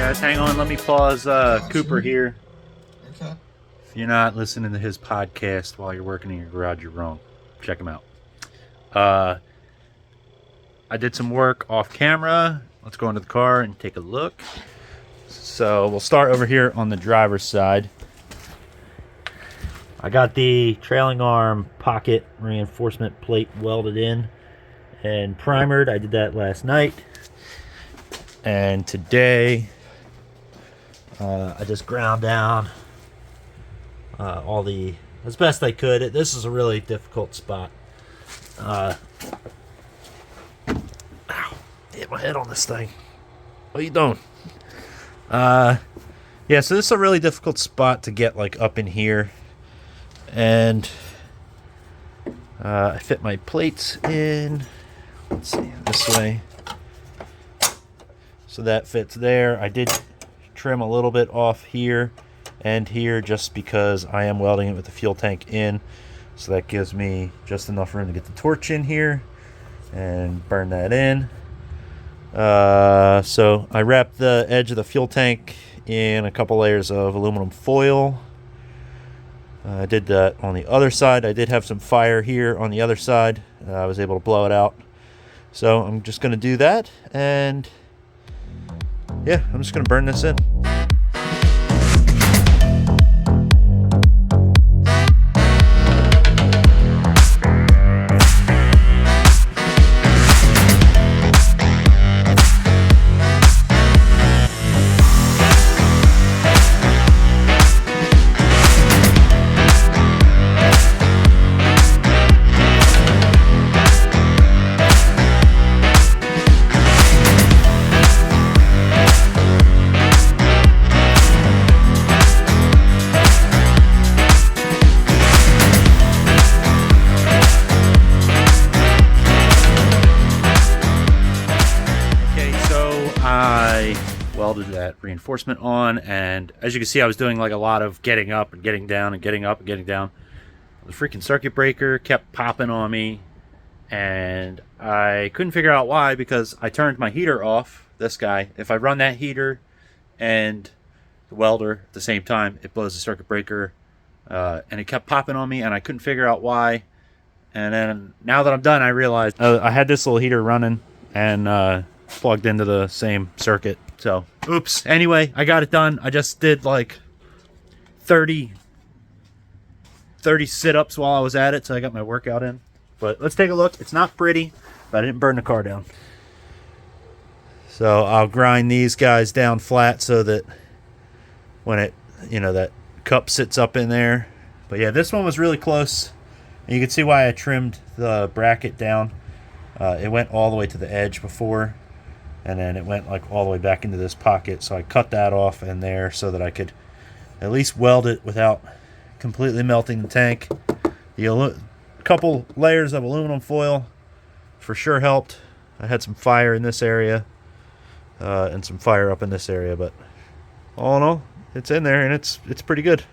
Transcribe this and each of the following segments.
Guys, hang on. Let me pause Cooper here. Okay. If you're not listening to his podcast while you're working in your garage, you're wrong. Check him out. I did some work off camera. Let's go into the car and take a look. So we'll start over here on the driver's side. I got the trailing arm pocket reinforcement plate welded in and primered. I did that last night. And today, I just ground down all the, as best I could. This is a really difficult spot. Ow, hit my head on this thing. What are you doing? Yeah, so this is a really difficult spot to get like up in here. And I fit my plates in. Let's see, this way. So that fits there. I did trim a little bit off here and here just because I am welding it with the fuel tank in. So that gives me just enough room to get the torch in here and burn that in. So I wrapped the edge of the fuel tank in a couple layers of aluminum foil. I did that on the other side. I did have some fire here on the other side. I was able to blow it out. So I'm just going to do that, and yeah, I'm just going to burn this in. Welded that reinforcement on, and as you can see, I was doing like a lot of getting up and getting down and getting up and getting down. The freaking circuit breaker kept popping on me, and I couldn't figure out why, because I turned my heater off, this guy. If I run that heater and the welder at the same time, it blows the circuit breaker, and it kept popping on me, and I couldn't figure out why. And then now that I'm done, I realized I had this little heater running and plugged into the same circuit. So, oops. Anyway, I got it done. I just did like 30 sit-ups while I was at it, so I got my workout in. But let's take a look. It's not pretty, but I didn't burn the car down. So I'll grind these guys down flat so that when it, that cup sits up in there. But yeah, this one was really close. And you can see why I trimmed the bracket down. It went all the way to the edge before, and then it went like all the way back into this pocket, so I cut that off in there so that I could at least weld it without completely melting the tank. The couple layers of aluminum foil for sure helped. I had some fire in this area and some fire up in this area, but all in all, it's in there and it's pretty good.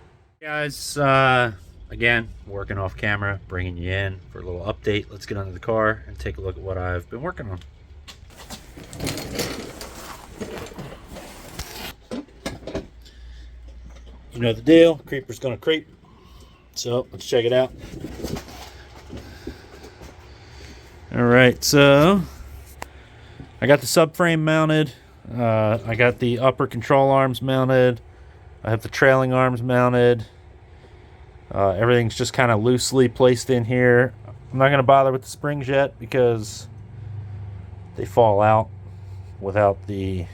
Guys, again, working off camera, bringing you in for a little update. Let's get under the car and take a look at what I've been working on. You know the deal, creeper's gonna creep. So let's check it out. Alright, so I got the subframe mounted. I got the upper control arms mounted. I have the trailing arms mounted. Everything's just kind of loosely placed in here. I'm not going to bother with the springs yet because they fall out without the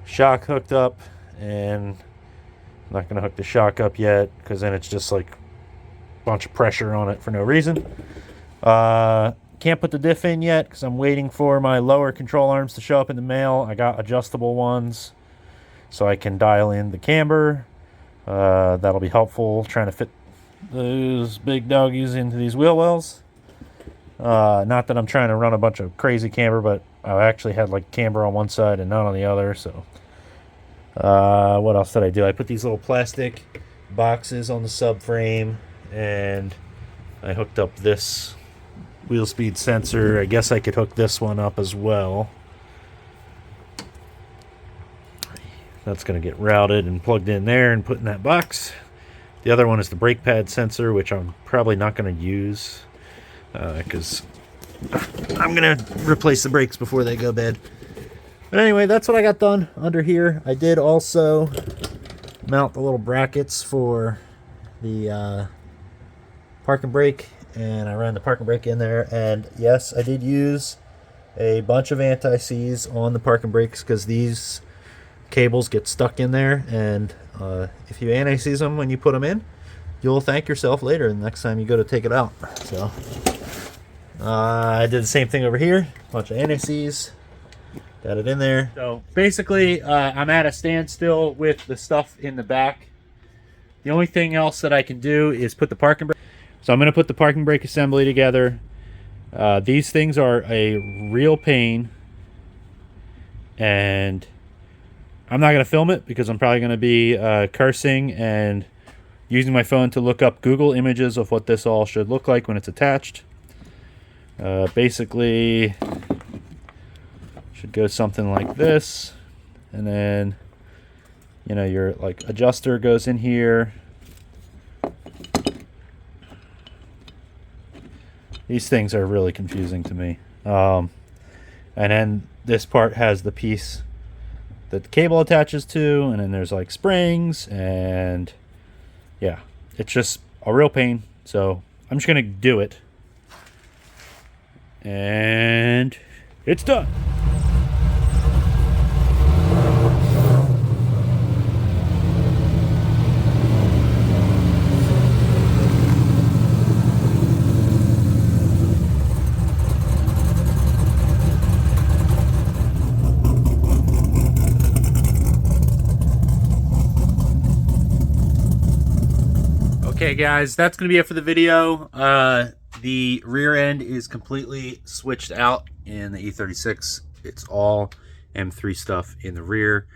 shock hooked up, and I'm not going to hook the shock up yet because then it's just like a bunch of pressure on it for no reason. Can't put the diff in yet because I'm waiting for my lower control arms to show up in the mail. I got adjustable ones so I can dial in the camber. That'll be helpful trying to fit those big doggies into these wheel wells. Not that I'm trying to run a bunch of crazy camber, but I actually had like camber on one side and none on the other. So what else did I do? I put these little plastic boxes on the subframe, and I hooked up this wheel speed sensor. I guess I could hook this one up as well. That's going to get routed and plugged in there and put in that box. The other one is the brake pad sensor, which I'm probably not going to use because I'm going to replace the brakes before they go bad. But anyway, that's what I got done under here. I did also mount the little brackets for the parking brake, and I ran the parking brake in there. And yes, I did use a bunch of anti-seize on the parking brakes because these cables get stuck in there, and if you anti-seize them when you put them in, you'll thank yourself later the next time you go to take it out. So I did the same thing over here, bunch of anti-seize, got it in there. So basically I'm at a standstill with the stuff in the back. The only thing else that I can do is put the parking brake. So I'm going to put the parking brake assembly together. These things are a real pain, and I'm not going to film it because I'm probably going to be cursing and using my phone to look up Google images of what this all should look like when it's attached. Basically, should go something like this, and then, you know, your like adjuster goes in here. These things are really confusing to me. And then this part has the piece that the cable attaches to, and then there's like springs, and yeah, it's just a real pain. So I'm just gonna do it, and it's done. Okay guys, that's going to be it for the video. The rear end is completely switched out in the E36. It's all M3 stuff in the rear.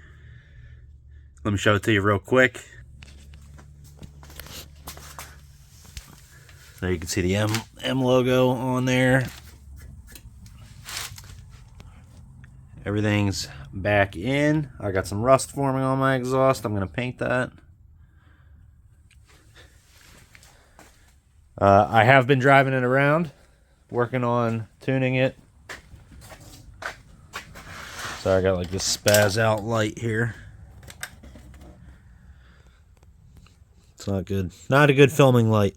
Let me show it to you real quick. So you can see the M logo on there. Everything's back in. I got some rust forming on my exhaust. I'm going to paint that. I have been driving it around, working on tuning it. So I got like this spaz out light here. It's not good. Not a good filming light.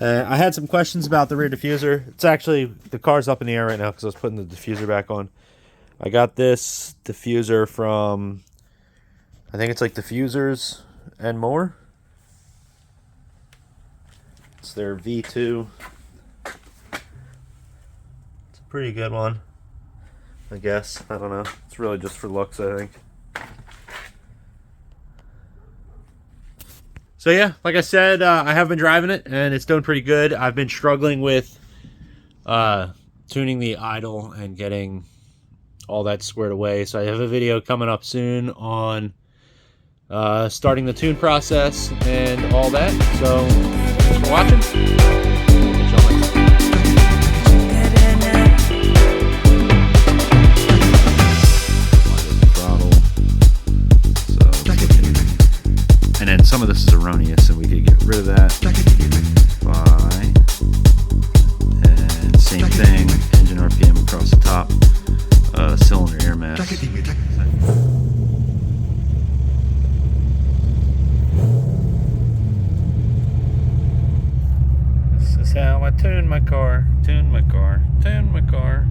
I had some questions about the rear diffuser. It's actually, the car's up in the air right now because I was putting the diffuser back on. I got this diffuser from, I think it's like Diffusers and More. It's their V2. It's a pretty good one, I guess. I don't know. It's really just for looks, I think. So yeah, like I said, I have been driving it and it's doing pretty good. I've been struggling with tuning the idle and getting all that squared away. So I have a video coming up soon on starting the tune process and all that. So thanks for watching. Catch y'all next time. And then some of this is erroneous, and we could get rid of that by, and same thing, engine RPM across the top, cylinder air mass. This is how I tune my car, tune my car, tune my car.